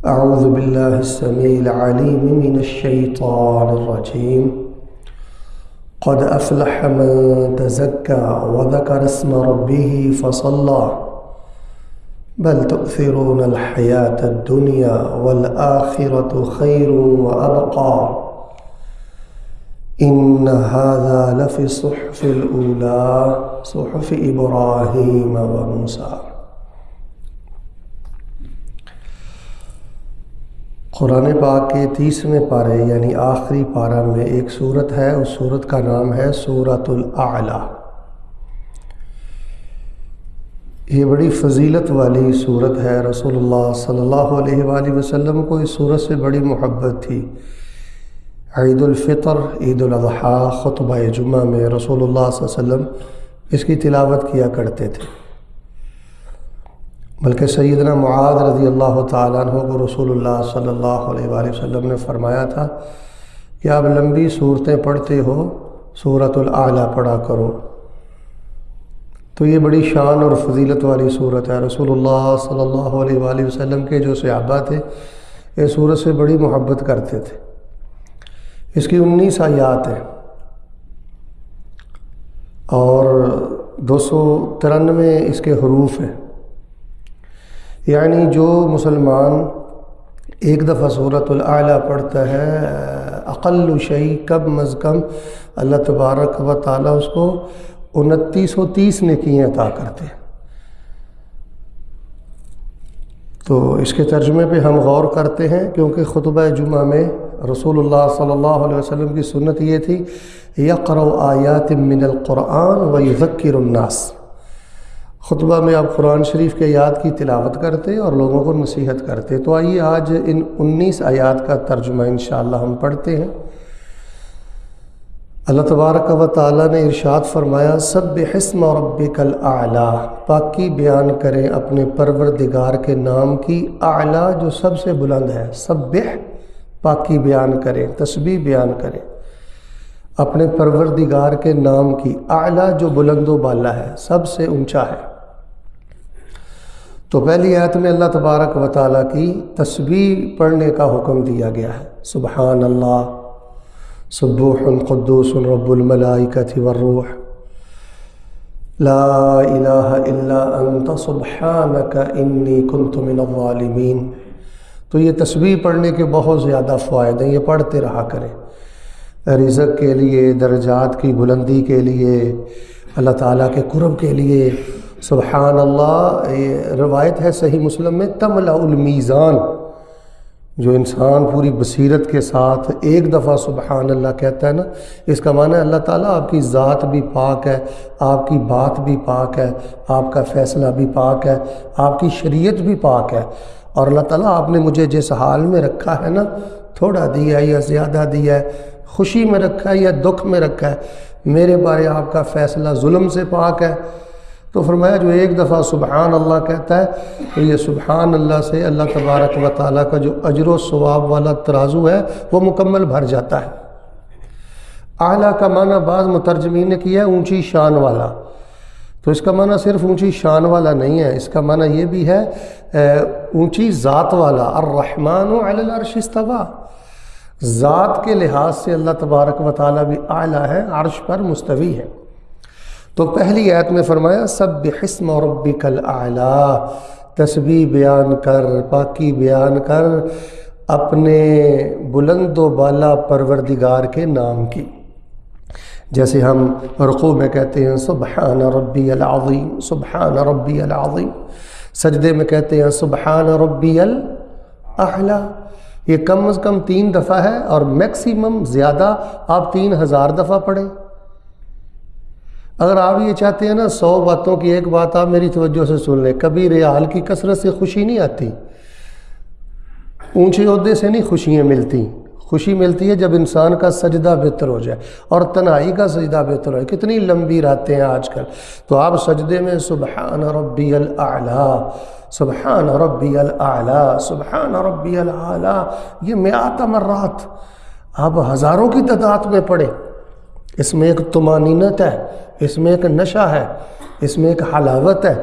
أعوذ بالله السميع العليم من الشيطان الرجيم. قد أفلح من تزكى وذكر اسم ربه فصلى بل تؤثرون الحياة الدنيا والآخرة خير وأبقى إن هذا لفي الصحف الأولى صحف إبراهيم وموسى۔ قرآن پاک کے 30ویں پارے یعنی آخری پارہ میں ایک سورت ہے، اس سورت کا نام ہے سورۃ الاعلیٰ۔ یہ بڑی فضیلت والی سورت ہے۔ رسول اللہ صلی اللہ علیہ وآلہ وسلم کو اس سورت سے بڑی محبت تھی۔ عید الفطر، عید الاضحیٰ، خطبہ جمعہ میں رسول اللہ صلی اللہ علیہ وسلم اس کی تلاوت کیا کرتے تھے، بلکہ سیدنا معاذ رضی اللہ تعالیٰ عنہ کو رسول اللہ صلی اللہ علیہ وآلہ وسلم نے فرمایا تھا کہ آپ لمبی صورتیں پڑھتے ہو، سورۃ الاعلیٰ پڑھا کرو۔ تو یہ بڑی شان اور فضیلت والی صورت ہے۔ رسول اللہ صلی اللہ علیہ وآلہ وسلم کے جو صحابہ تھے اس صورت سے بڑی محبت کرتے تھے۔ اس کی 19 آیات ہیں اور 293 اس کے حروف ہیں، یعنی جو مسلمان ایک دفعہ سورۃ الاعلیٰ پڑھتا ہے اقل شیء کم از کم اللہ تبارک و تعالیٰ اس کو 2930 نیکیاں عطا کرتے ہیں۔ تو اس کے ترجمے پہ ہم غور کرتے ہیں، کیونکہ خطبہ جمعہ میں رسول اللہ صلی اللہ علیہ وسلم کی سنت یہ تھی یقرأ آیات من القرآن ویذکر الناس۔ خطبہ میں آپ قرآن شریف کے آیات کی تلاوت کرتے اور لوگوں کو نصیحت کرتے۔ تو آئیے آج ان 19 آیات کا ترجمہ انشاءاللہ ہم پڑھتے ہیں۔ اللہ تبارک و تعالیٰ نے ارشاد فرمایا سبح اسم ربک الاعلیٰ، پاکی بیان کریں اپنے پروردگار کے نام کی، اعلیٰ جو سب سے بلند ہے۔ سبح پاکی بیان کریں، تسبیح بیان کریں اپنے پروردگار کے نام کی، اعلیٰ جو بلند و بالا ہے، سب سے اونچا ہے۔ تو پہلی آیت میں اللہ تبارک و تعالیٰ کی تسبیح پڑھنے کا حکم دیا گیا ہے۔ سبحان اللہ سبوح قدوس رب الملائکۃ والروح لا الہ الا انت سبحانک انی کنت من الظالمین۔ تو یہ تسبیح پڑھنے کے بہت زیادہ فوائد ہیں، یہ پڑھتے رہا کریں، رزق کے لیے، درجات کی بلندی کے لیے، اللہ تعالیٰ کے قرب کے لیے۔ سبحان اللہ، یہ روایت ہے صحیح مسلم میں، تملأ المیزان، جو انسان پوری بصیرت کے ساتھ ایک دفعہ سبحان اللہ کہتا ہے نا، اس کا معنی ہے اللہ تعالیٰ آپ کی ذات بھی پاک ہے، آپ کی بات بھی پاک ہے، آپ کا فیصلہ بھی پاک ہے، آپ کی شریعت بھی پاک ہے، اور اللہ تعالیٰ آپ نے مجھے جس حال میں رکھا ہے نا، تھوڑا دیا ہے یا زیادہ دیا ہے، خوشی میں رکھا ہے یا دکھ میں رکھا ہے، میرے بارے آپ کا فیصلہ ظلم سے پاک ہے۔ تو فرمایا جو ایک دفعہ سبحان اللہ کہتا ہے تو یہ سبحان اللہ سے اللہ تبارک و تعالیٰ کا جو اجر و ثواب والا ترازو ہے وہ مکمل بھر جاتا ہے۔ اعلیٰ کا معنی بعض مترجمین نے کیا ہے اونچی شان والا، تو اس کا معنی صرف اونچی شان والا نہیں ہے، اس کا معنی یہ بھی ہے اونچی ذات والا۔ الرحمن علی العرش استویٰ، ذات کے لحاظ سے اللہ تبارک و تعالیٰ بھی اعلیٰ ہے، عرش پر مستوی ہے۔ تو پہلی آیت میں فرمایا سبح اسم ربک الاعلیٰ، تسبیح بیان کر، پاکی بیان کر اپنے بلند و بالا پروردگار کے نام کی، جیسے ہم رکوع میں کہتے ہیں سبحان ربی العظیم، سبحان ربی العظیم، سجدے میں کہتے ہیں سبحان ربی الاعلیٰ۔ یہ کم از کم 3 دفعہ ہے اور میکسیمم زیادہ آپ 3000 دفعہ پڑھیں۔ اگر آپ یہ چاہتے ہیں نا 100 باتوں کی ایک بات آپ میری توجہ سے سن لیں، کبھی ریال کی کثرت سے خوشی نہیں آتی، اونچے عہدے سے نہیں خوشیاں ملتی، خوشی ملتی ہے جب انسان کا سجدہ بہتر ہو جائے اور تنہائی کا سجدہ بہتر ہو جائے۔ کتنی لمبی راتیں ہیں آج کل، تو آپ سجدے میں سبحان ربی الاعلیٰ، سبحان ربی الاعلیٰ، سبحان ربی الاعلیٰ، یہ مئات مرات آپ ہزاروں کی تعداد میں پڑھیں۔ اس میں ایک طمانینت ہے، اس میں ایک نشہ ہے، اس میں ایک حلاوت ہے،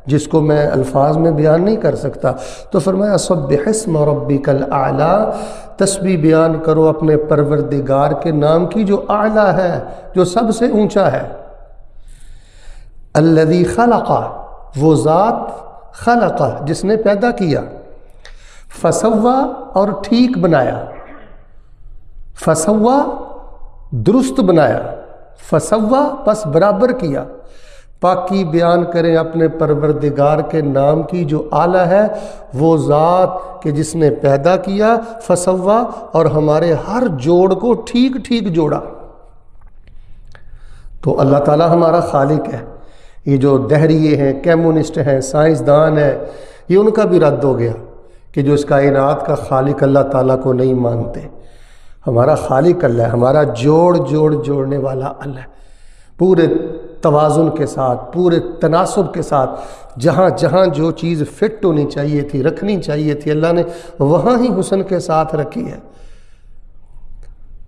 جس کو میں الفاظ میں بیان نہیں کر سکتا۔ تو فرمایا سبح اسم ربک الاعلیٰ، تسبیح بیان کرو اپنے پروردگار کے نام کی جو اعلیٰ ہے، جو سب سے اونچا ہے۔ الذی خلق، وہ ذات، خلق جس نے پیدا کیا، فسوا اور ٹھیک بنایا، فسوا درست بنایا، فسوا پس برابر کیا۔ پاکی بیان کریں اپنے پروردگار کے نام کی جو اعلیٰ ہے، وہ ذات کہ جس نے پیدا کیا، فسوا اور ہمارے ہر جوڑ کو ٹھیک ٹھیک جوڑا۔ تو اللہ تعالیٰ ہمارا خالق ہے۔ یہ جو دہریے ہیں، کمیونسٹ ہیں، سائنسدان ہیں، یہ ان کا بھی رد ہو گیا کہ جو اس کائنات کا خالق اللہ تعالیٰ کو نہیں مانتے۔ ہمارا خالق اللہ ہے، ہمارا جوڑنے والا اللہ ہے، پورے توازن کے ساتھ، پورے تناسب کے ساتھ، جہاں جہاں جو چیز فٹ ہونی چاہیے تھی، رکھنی چاہیے تھی، اللہ نے وہاں ہی حسن کے ساتھ رکھی ہے۔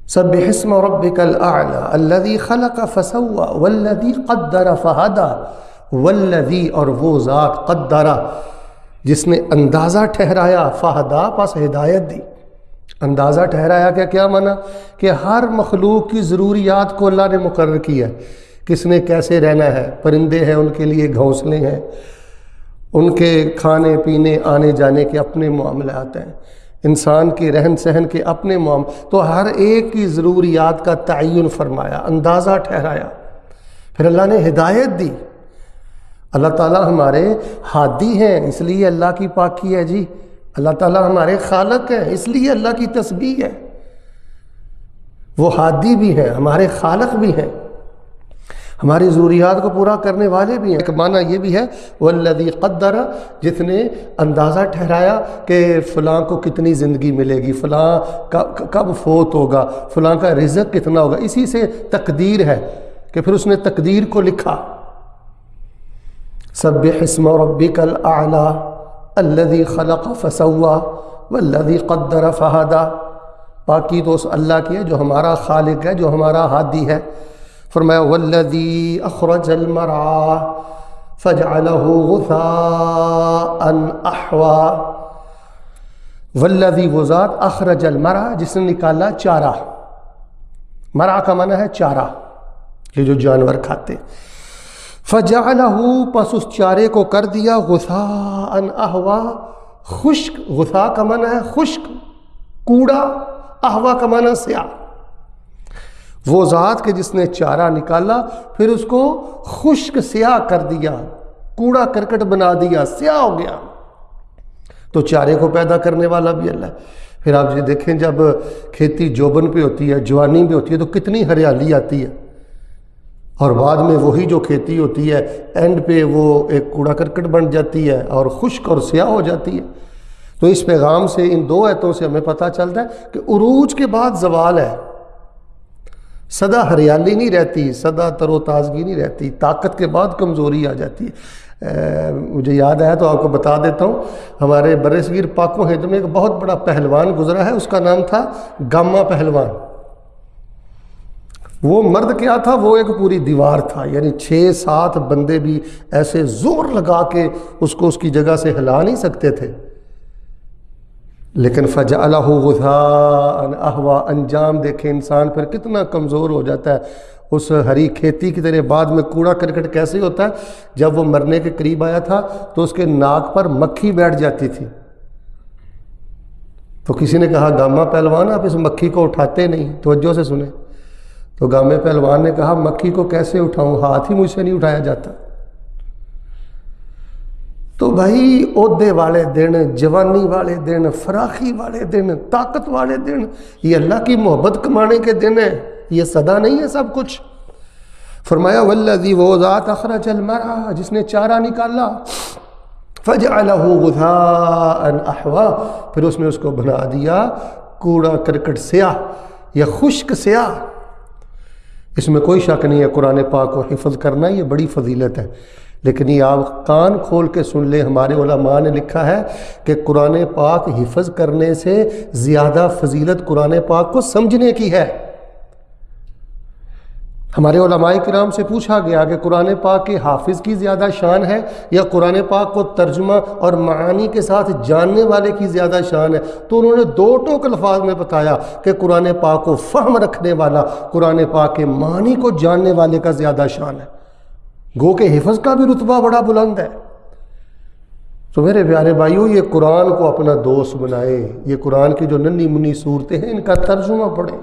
سبح اسم ربک الاعلی الذی خلق فسوى والذی قدر فہدى، والذی اور وہ ذات، قدر جس نے اندازہ ٹھہرایا، فہدى پس ہدایت دی۔ اندازہ ٹھہرایا کیا معنی؟ کہ ہر مخلوق کی ضروریات کو اللہ نے مقرر کیا ہے، کس نے کیسے رہنا ہے۔ پرندے ہیں، ان کے لیے گھونسلے ہیں، ان کے کھانے پینے آنے جانے کے اپنے معاملات ہیں، انسان کے رہن سہن کے اپنے معاملات، تو ہر ایک کی ضروریات کا تعین فرمایا، اندازہ ٹھہرایا، پھر اللہ نے ہدایت دی۔ اللہ تعالیٰ ہمارے ہادی ہیں، اس لیے اللہ کی پاکی ہے جی۔ اللہ تعالیٰ ہمارے خالق ہیں، اس لیے اللہ کی تسبیح ہے۔ وہ ہادی بھی ہیں، ہمارے خالق بھی ہیں، ہماری ضروریات کو پورا کرنے والے بھی ہیں۔ ایک معنی یہ بھی ہے والذی قدر، جس نے اندازہ ٹھہرایا کہ فلاں کو کتنی زندگی ملے گی، فلاں کب فوت ہوگا، فلاں کا رزق کتنا ہوگا، اسی سے تقدیر ہے کہ پھر اس نے تقدیر کو لکھا۔ سبح اسم ربک الاعلی الذی خلق فسوى والذی قدر فہدى، باقی تو اس اللہ کی ہے جو ہمارا خالق ہے، جو ہمارا ہادی ہے۔ فرمایا والذی اخرج المرعى فجعله غثاء احوا، والذی وہ ذات، اخرج المرعى جس نے نکالا چارہ، مرعى کا معنی ہے چارہ، یہ جو جانور کھاتے، فجعلہ پس اس چارے کو کر دیا، غثاء احوا، خشک، غثاء کا معنی ہے خشک، کوڑا، احوا کا معنی سیاہ۔ وہ ذات کہ جس نے چارہ نکالا پھر اس کو خشک سیاہ کر دیا، کوڑا کرکٹ بنا دیا، سیاہ ہو گیا۔ تو چارے کو پیدا کرنے والا بھی اللہ ہے۔ پھر آپ یہ دیکھیں جب کھیتی جوبن پہ ہوتی ہے، جوانی پہ ہوتی ہے، تو کتنی ہریالی آتی ہے، اور بعد میں وہی جو کھیتی ہوتی ہے اینڈ پہ وہ ایک کوڑا کرکٹ بن جاتی ہے اور خشک اور سیاہ ہو جاتی ہے۔ تو اس پیغام سے، ان دو آیتوں سے ہمیں پتہ چلتا ہے کہ عروج کے بعد زوال ہے، سدا ہریالی نہیں رہتی، سدا تر و تازگی نہیں رہتی، طاقت کے بعد کمزوری آ جاتی ہے۔ مجھے یاد آیا تو آپ کو بتا دیتا ہوں، ہمارے برصغیر پاک و ہند میں ایک بہت بڑا پہلوان گزرا ہے، اس کا نام تھا گاما پہلوان۔ وہ مرد کیا تھا، وہ ایک پوری دیوار تھا، یعنی 6-7 بندے بھی ایسے زور لگا کے اس کو اس کی جگہ سے ہلا نہیں سکتے تھے۔ لیکن فجعلہ غثاء احوا، انجام دیکھیں انسان پھر کتنا کمزور ہو جاتا ہے۔ اس ہری کھیتی کی طرح بعد میں کوڑا کرکٹ کیسے ہوتا ہے، جب وہ مرنے کے قریب آیا تھا تو اس کے ناک پر مکھی بیٹھ جاتی تھی، تو کسی نے کہا گاما پہلوان آپ اس مکھی کو اٹھاتے نہیں، توجہ سے سنیں۔ تو گامے پہلوان نے کہا مکھی کو کیسے اٹھاؤں، ہاتھ ہی مجھ سے نہیں اٹھایا جاتا۔ تو بھائی عہدے والے دن، جوانی والے دن، فراخی والے دن، طاقت والے دن، یہ اللہ کی محبت کمانے کے دن ہیں، یہ سدا نہیں ہے سب کچھ۔ فرمایا والذی وہ ذات اخرج المرعى جس نے چارہ نکالا، فجعلہ غثاء احوا پھر اس نے اس کو بنا دیا کوڑا کرکٹ سیاہ یا خشک سیاہ۔ اس میں کوئی شک نہیں ہے قرآن پاک کو حفظ کرنا یہ بڑی فضیلت ہے، لیکن یہ آپ کان کھول کے سن لیں، ہمارے علماء نے لکھا ہے کہ قرآن پاک حفظ کرنے سے زیادہ فضیلت قرآن پاک کو سمجھنے کی ہے۔ ہمارے علماء کرام سے پوچھا گیا کہ قرآن پاک کے حافظ کی زیادہ شان ہے یا قرآن پاک کو ترجمہ اور معانی کے ساتھ جاننے والے کی زیادہ شان ہے، تو انہوں نے دو ٹوک الفاظ میں بتایا کہ قرآن پاک کو فہم رکھنے والا، قرآن پاک کے معنی کو جاننے والے کا زیادہ شان ہے، گو کہ حفظ کا بھی رتبہ بڑا بلند ہے۔ تو میرے پیارے بھائیوں، یہ قرآن کو اپنا دوست بنائیں، یہ قرآن کی جو ننھی منھی صورتیں ہیں ان کا ترجمہ پڑھیں۔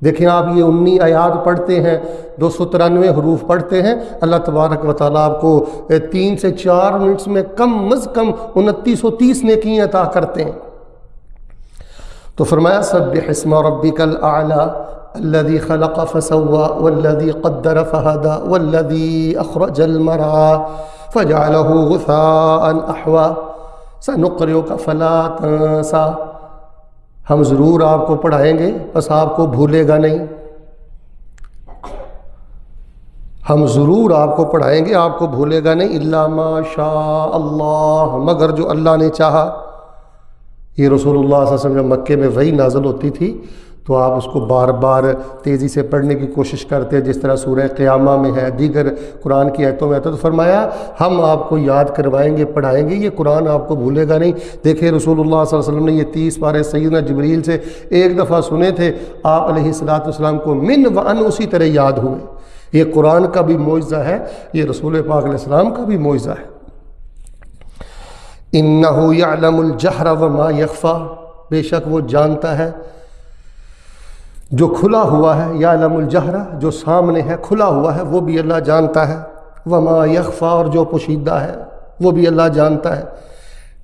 دیکھیں آپ یہ 19 آیات پڑھتے ہیں، 293 حروف پڑھتے ہیں، اللہ تبارک و تعالیٰ آپ کو 3 سے 4 منٹس میں کم از کم 2930 نیکیاں عطا کرتے ہیں۔ تو فرمایا سبح اسم ربک الاعلی الذی خلق فسوى والذی قدر فہدى والذی اخرج المرعى فجعلہ غثاء احوى سنقرئک فلا تنسى۔ ہم ضرور آپ کو پڑھائیں گے بس آپ کو بھولے گا نہیں، ہم ضرور آپ کو پڑھائیں گے آپ کو بھولے گا نہیں، الا ما شاء اللہ، مگر جو اللہ نے چاہا۔ یہ رسول اللہ صلی اللہ علیہ وسلم جب مکے میں وحی نازل ہوتی تھی تو آپ اس کو بار بار تیزی سے پڑھنے کی کوشش کرتے، جس طرح سورہ قیامہ میں ہے، دیگر قرآن کی آیتوں میں آتا ہے۔ تو فرمایا ہم آپ کو یاد کروائیں گے، پڑھائیں گے، یہ قرآن آپ کو بھولے گا نہیں۔ دیکھیں رسول اللہ صلی اللہ علیہ وسلم نے یہ 30 پارے سیدنا جبریل سے ایک دفعہ سنے تھے، آپ علیہ السلام کو من و ان اسی طرح یاد ہوئے۔ یہ قرآن کا بھی معجزہ ہے، یہ رسول پاک علیہ السلام کا بھی معجزہ ہے۔ انہ یعلم الجہر وما یخفی، بے شک وہ جانتا ہے جو کھلا ہوا ہے، یعلم الجہر جو سامنے ہے کھلا ہوا ہے وہ بھی اللہ جانتا ہے، وما یخفی اور جو پوشیدہ ہے وہ بھی اللہ جانتا ہے،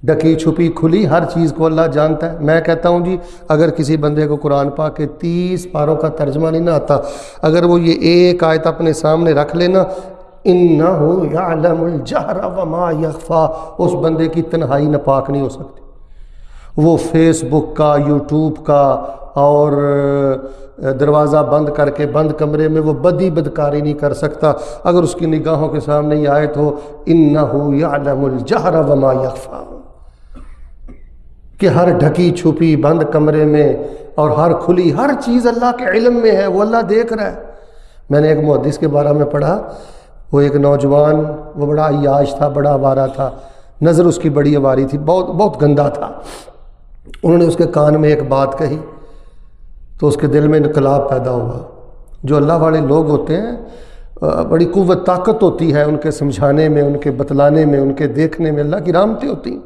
ڈکی چھپی کھلی ہر چیز کو اللہ جانتا ہے۔ میں کہتا ہوں جی اگر کسی بندے کو قرآن پاک کے 30 پاروں کا ترجمہ نہیں نہ آتا، اگر وہ یہ ایک آیت اپنے سامنے رکھ لینا، انہ یعلم الجہر وما یخفی، اس بندے کی تنہائی ناپاک نہیں ہو سکتی۔ وہ فیس بک کا، یوٹیوب کا اور دروازہ بند کر کے بند کمرے میں وہ بدی بدکاری نہیں کر سکتا اگر اس کی نگاہوں کے سامنے یہ آیت ہو انہ یعلم الجہر وما یخفی، کہ ہر ڈھکی چھپی بند کمرے میں اور ہر کھلی ہر چیز اللہ کے علم میں ہے، وہ اللہ دیکھ رہا ہے۔ میں نے ایک محدث کے بارے میں پڑھا، وہ ایک نوجوان، وہ بڑا عیاش تھا، بڑا آوارہ تھا، نظر اس کی بڑی آواری تھی، بہت گندا تھا۔ انہوں نے اس کے کان میں ایک بات کہی تو اس کے دل میں انقلاب پیدا ہوا۔ جو اللہ والے لوگ ہوتے ہیں بڑی قوت طاقت ہوتی ہے ان کے سمجھانے میں، ان کے بتلانے میں، ان کے دیکھنے میں، اللہ کی رحمتیں ہوتی ہیں۔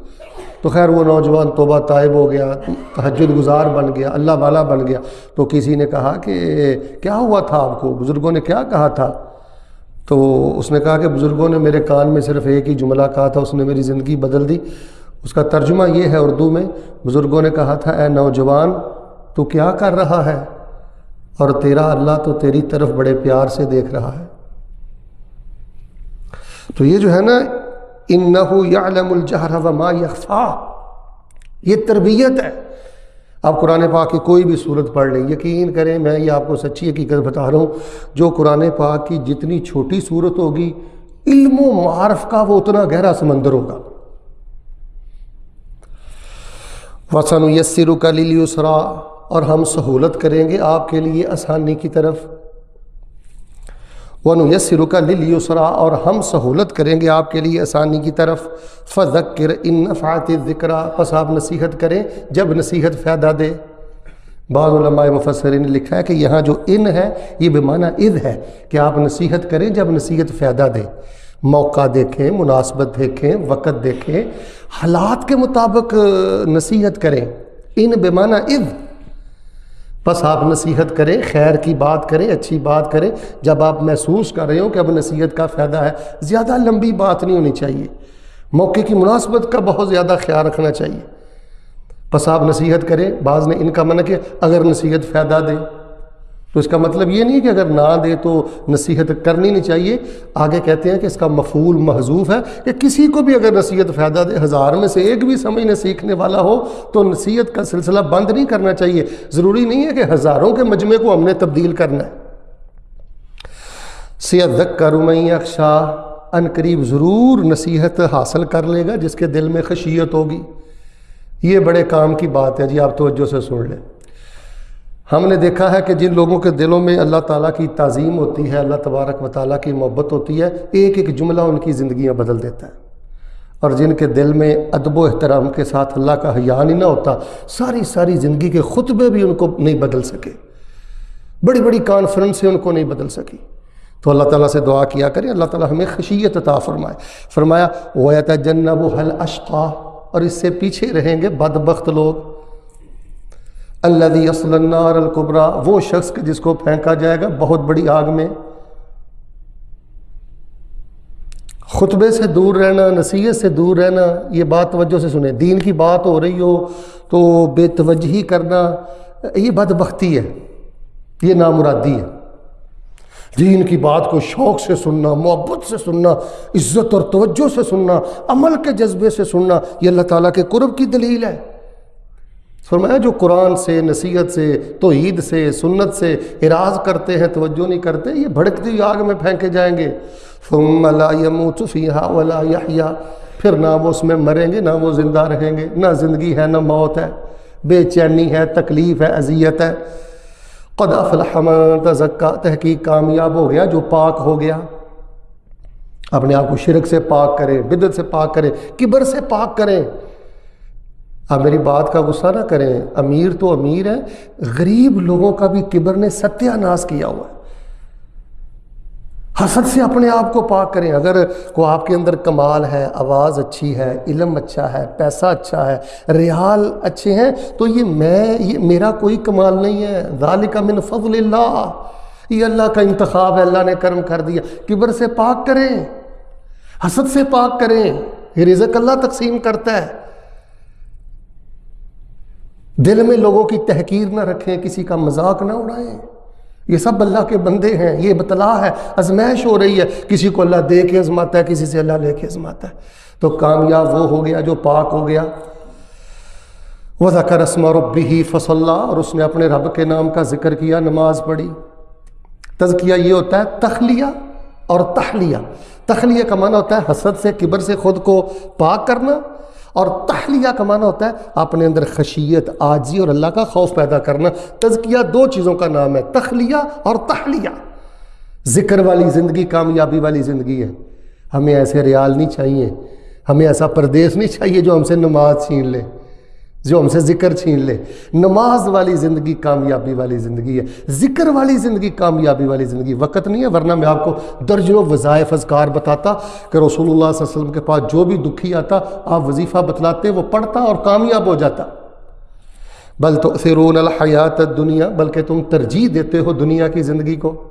تو خیر وہ نوجوان توبہ طائب ہو گیا، تہجد گزار بن گیا، اللہ والا بن گیا۔ تو کسی نے کہا کہ کیا ہوا تھا آپ کو، بزرگوں نے کیا کہا تھا؟ تو اس نے کہا کہ بزرگوں نے میرے کان میں صرف ایک ہی جملہ کہا تھا، اس نے میری زندگی بدل دی۔ اس کا ترجمہ یہ ہے اردو میں، بزرگوں نے کہا تھا اے نوجوان تو کیا کر رہا ہے، اور تیرا اللہ تو تیری طرف بڑے پیار سے دیکھ رہا ہے۔ تو یہ جو ہے نا انہ یعلم الجہر وما یخفی، یہ تربیت ہے۔ آپ قرآن پاک کی کوئی بھی صورت پڑھ لیں، یقین کریں میں یہ آپ کو سچی حقیقت بتا رہا ہوں، جو قرآن پاک کی جتنی چھوٹی صورت ہوگی علم و معارف کا وہ اتنا گہرا سمندر ہوگا۔ وَسَنُيَسِّرُكَ لِلْيُسْرَىٰ، اور ہم سہولت کریں گے آپ کے لیے آسانی کی طرف۔ وَنُيَسِّرُكَ لِلْيُسْرَىٰ، اور ہم سہولت کریں گے آپ کے لیے آسانی کی طرف۔ فَذَكِّرْ إِن نَفَعَتِ الذِّكْرَىٰ، پس آپ نصیحت کریں جب نصیحت فائدہ دے۔ بعض علماء مفسرین نے لکھا ہے کہ یہاں جو ان ہے یہ بمعنی اذ ہے، کہ آپ نصیحت کریں جب نصیحت فائدہ دے۔ موقع دیکھیں، مناسبت دیکھیں، وقت دیکھیں، حالات کے مطابق نصیحت کریں۔ ان بمعنی اذ، بس آپ نصیحت کریں، خیر کی بات کریں، اچھی بات کریں جب آپ محسوس کر رہے ہو کہ اب نصیحت کا فائدہ ہے۔ زیادہ لمبی بات نہیں ہونی چاہیے، موقع کی مناسبت کا بہت زیادہ خیال رکھنا چاہیے۔ بس آپ نصیحت کریں۔ بعض نے ان کا منع کہ اگر نصیحت فائدہ دے، تو اس کا مطلب یہ نہیں کہ اگر نہ دے تو نصیحت کرنی نہیں چاہیے۔ آگے کہتے ہیں کہ اس کا مفعول محذوف ہے کہ کسی کو بھی اگر نصیحت فائدہ دے، 1000 میں سے ایک بھی سمجھنے سیکھنے والا ہو تو نصیحت کا سلسلہ بند نہیں کرنا چاہیے۔ ضروری نہیں ہے کہ ہزاروں کے مجمع کو ہم نے تبدیل کرنا ہے۔ سَيَذَّكَّرُ مَن يَخْشَىٰ، ان قریب ضرور نصیحت حاصل کر لے گا جس کے دل میں خشیت ہوگی۔ یہ بڑے کام کی بات ہے جی، آپ توجہ سے سن لیں۔ ہم نے دیکھا ہے کہ جن لوگوں کے دلوں میں اللہ تعالیٰ کی تعظیم ہوتی ہے، اللہ تبارک و تعالیٰ کی محبت ہوتی ہے، ایک ایک جملہ ان کی زندگیاں بدل دیتا ہے، اور جن کے دل میں ادب و احترام کے ساتھ اللہ کا حیا نہیں نہ ہوتا، ساری زندگی کے خطبے بھی ان کو نہیں بدل سکے، بڑی بڑی کانفرنس سے ان کو نہیں بدل سکی۔ تو اللہ تعالیٰ سے دعا کیا کریں اللہ تعالیٰ ہمیں خشیت عطا فرمائے۔ فرمایا وَيَتَجَنَّبُهَا الْأَشْقَى، اور اس سے پیچھے رہیں گے بدبخت لوگ، الَّذِي يَصْلَى النَّارَ الْكُبْرَى، وہ شخص کہ جس کو پھینکا جائے گا بہت بڑی آگ میں۔ خطبے سے دور رہنا، نصیحت سے دور رہنا، یہ بات توجہ سے سنیں، دین کی بات ہو رہی ہو تو بے توجہی کرنا، یہ بدبختی ہے، یہ نامرادی ہے۔ دین کی بات کو شوق سے سننا، محبت سے سننا، عزت اور توجہ سے سننا، عمل کے جذبے سے سننا، یہ اللہ تعالیٰ کے قرب کی دلیل ہے۔ فرمایا جو قرآن سے، نصیحت سے، توحید سے، سنت سے اعراض کرتے ہیں، توجہ نہیں کرتے، یہ بھڑکتی آگ میں پھینکے جائیں گے۔ ثم لا يموت فيها ولا يحيا، پھر نہ وہ اس میں مریں گے نہ وہ زندہ رہیں گے، نہ زندگی ہے نہ موت ہے، بے چینی ہے، تکلیف ہے، اذیت ہے۔ قد افلح من تزکا، تحقیق کامیاب ہو گیا جو پاک ہو گیا، اپنے آپ کو شرک سے پاک کریں، بدعت سے پاک کریں، کبر سے پاک کریں۔ آپ میری بات کا غصہ نہ کریں، امیر تو امیر ہے، غریب لوگوں کا بھی کبر نے ستیہ ناش کیا ہوا ہے۔ حسد سے اپنے آپ کو پاک کریں۔ اگر کو آپ کے اندر کمال ہے، آواز اچھی ہے، علم اچھا ہے، پیسہ اچھا ہے، ریال اچھے ہیں، تو یہ میرا کوئی کمال نہیں ہے، ذالک من فضل اللہ، یہ اللہ کا انتخاب ہے، اللہ نے کرم کر دیا۔ کبر سے پاک کریں، حسد سے پاک کریں، یہ رزق اللہ تقسیم کرتا ہے۔ دل میں لوگوں کی تحقیر نہ رکھیں، کسی کا مذاق نہ اڑائیں، یہ سب اللہ کے بندے ہیں، یہ ابتلا ہے، آزمائش ہو رہی ہے، کسی کو اللہ دے کے آزماتا ہے، کسی سے اللہ لے کے آزماتا ہے۔ تو کامیاب وہ ہو گیا جو پاک ہو گیا۔ وَذَكَرَ اسْمَ رَبِّهِ فَصَلَّى، اور اس نے اپنے رب کے نام کا ذکر کیا، نماز پڑھی۔ تزکیہ یہ ہوتا ہے تخلیہ اور تحلیہ۔ تخلیہ کا معنی ہوتا ہے حسد سے، کبر سے خود کو پاک کرنا، اور تحلیہ کا معنی ہوتا ہے اپنے اندر خشیت، عاجزی اور اللہ کا خوف پیدا کرنا۔ تزکیہ دو چیزوں کا نام ہے، تخلیہ اور تحلیہ۔ ذکر والی زندگی کامیابی والی زندگی ہے۔ ہمیں ایسے ریال نہیں چاہیے، ہمیں ایسا پردیس نہیں چاہیے جو ہم سے نماز چھین لے، جو ہم سے ذکر چھین لے۔ نماز والی زندگی کامیابی والی زندگی ہے، ذکر والی زندگی کامیابی والی زندگی۔ وقت نہیں ہے ورنہ میں آپ کو درجنوں وظائف اذکار بتاتا کہ رسول اللہ صلی اللہ علیہ وسلم کے پاس جو بھی دکھی آتا آپ وظیفہ بتلاتے، وہ پڑھتا اور کامیاب ہو جاتا۔ بل تؤثرون الحیات الدنیا، بلکہ تم ترجیح دیتے ہو دنیا کی زندگی کو،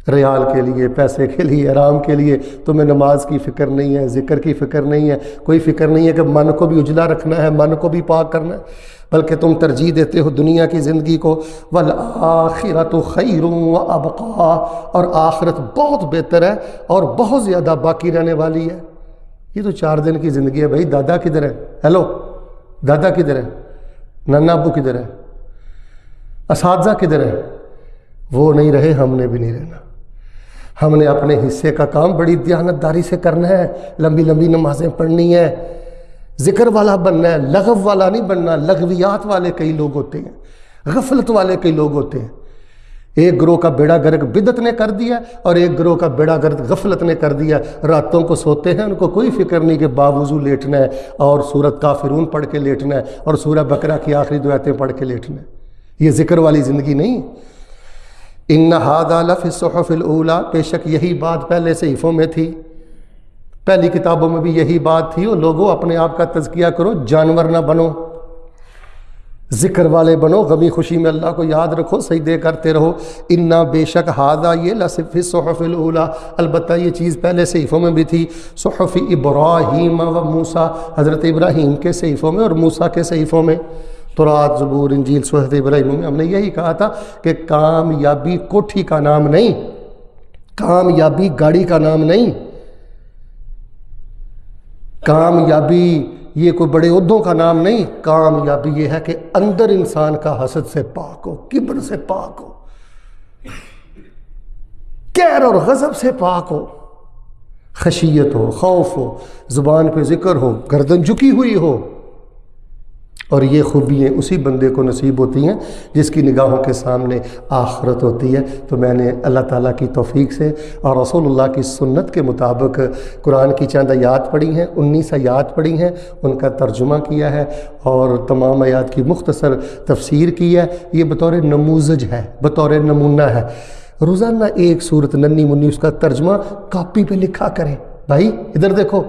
ریال کے لیے، پیسے کے لیے، آرام کے لیے۔ تمہیں نماز کی فکر نہیں ہے، ذکر کی فکر نہیں ہے، کوئی فکر نہیں ہے کہ من کو بھی اجلا رکھنا ہے، من کو بھی پاک کرنا ہے، بلکہ تم ترجیح دیتے ہو دنیا کی زندگی کو۔ والآخرۃ خیر وابقیٰ، اور آخرت بہت بہتر ہے اور بہت زیادہ باقی رہنے والی ہے۔ یہ تو 4 دن کی زندگی ہے بھائی۔ دادا کدھر ہے؟ ہیلو، دادا کدھر ہے؟ نانا ابو کدھر ہے؟ اساتذہ کدھر ہے؟ وہ نہیں رہے، ہم نے بھی نہیں رہنا۔ ہم نے اپنے حصے کا کام بڑی دیانتداری سے کرنا ہے، لمبی لمبی نمازیں پڑھنی ہے، ذکر والا بننا ہے، لغو والا نہیں بننا۔ لغویات والے کئی لوگ ہوتے ہیں، غفلت والے کئی لوگ ہوتے ہیں۔ ایک گروہ کا بیڑا گرک بدعت نے کر دیا اور ایک گروہ کا بیڑا گرک غفلت نے کر دیا۔ راتوں کو سوتے ہیں، ان کو کوئی فکر نہیں کہ باوضو لیٹنا ہے اور سورۃ کافرون پڑھ کے لیٹنا ہے اور سورہ بقرہ کی آخری 2 آیتیں پڑھ کے لیٹنا ہے۔ یہ ذکر والی زندگی نہیں۔ ان ھذا لفی الصحف الاولی، بے شک یہی بات پہلے صحیفوں میں تھی، پہلی کتابوں میں بھی یہی بات تھی۔ اور لوگوں اپنے آپ کا تزکیہ کرو، جانور نہ بنو، ذکر والے بنو، غمی خوشی میں اللہ کو یاد رکھو، سجدے کرتے رہو۔ انا بے شک ھذا یہ لفی الصحف الاولی، البتہ یہ چیز پہلے صحیفوں میں بھی تھی، صحف ابراہیم و موسیٰ، حضرت ابراہیم کے صحیفوں میں اور موسیٰ کے صحیفوں میں، تورات، زبور، انجیل، صحف ابراہیم میں۔ ہم نے یہی کہا تھا کہ کامیابی کوٹھی کا نام نہیں، کامیابی گاڑی کا نام نہیں، کامیابی یہ کوئی بڑے عہدوں کا نام نہیں۔ کامیابی یہ ہے کہ اندر انسان کا حسد سے پاک ہو، کبر سے پاک ہو، کیر اور غضب سے پاک ہو، خشیت ہو، خوف ہو، زبان پہ ذکر ہو، گردن جھکی ہوئی ہو، اور یہ خوبیاں اسی بندے کو نصیب ہوتی ہیں جس کی نگاہوں کے سامنے آخرت ہوتی ہے۔ تو میں نے اللہ تعالیٰ کی توفیق سے اور رسول اللہ کی سنت کے مطابق قرآن کی چند آیات پڑھی ہیں، 19 آیات پڑھی ہیں، ان کا ترجمہ کیا ہے اور تمام آیات کی مختصر تفسیر کی ہے۔ یہ بطور نموذج ہے، بطور نمونہ ہے۔ روزانہ ایک صورت ننھی منی اس کا ترجمہ کاپی پہ لکھا کریں۔ بھائی ادھر دیکھو،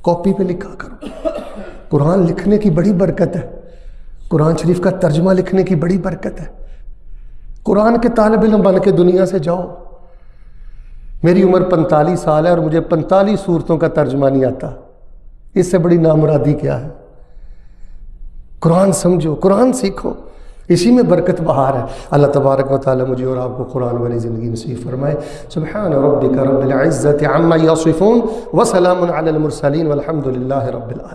کاپی پہ لکھا کرو۔ قرآن لکھنے کی بڑی برکت ہے، قرآن شریف کا ترجمہ لکھنے کی بڑی برکت ہے۔ قرآن کے طالب علم بن کے دنیا سے جاؤ۔ میری عمر 45 سال ہے اور مجھے 45 صورتوں کا ترجمہ نہیں آتا، اس سے بڑی نامرادی کیا ہے؟ قرآن سمجھو، قرآن سیکھو، اسی میں برکت بہار ہے۔ اللہ تبارک و تعالی مجھے اور آپ کو قرآن والی زندگی نصیب فرمائے۔ سبحان ربک رب العزت عما یصفون وسلام علی المرسلین والحمد للہ رب العالمین۔